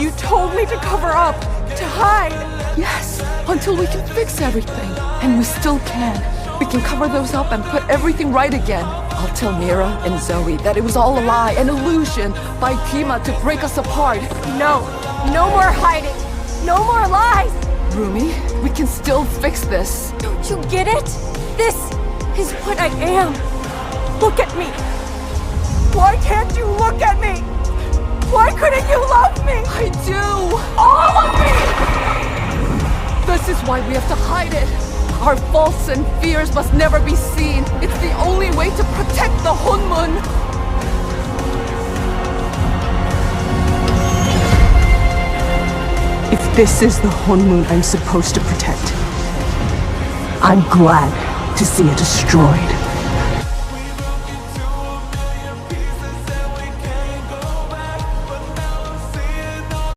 You told me to cover up, to hide. Yes, until we can fix everything. And we still can. We can cover those up and put everything right again. I'll tell Mira and Zoe that it was all a lie, an illusion by Kima to break us apart. No, no more hiding. No more lies. Rumi, we can still fix this. Don't you get it? This is what I am. Look at me. Why can't you look at me? Why couldn't you love me? I do! All of me! This is why we have to hide it. Our faults and fears must never be seen. It's the only way to protect the Hunmun. If this is the Hunmun I'm supposed to protect, I'm glad to see it destroyed.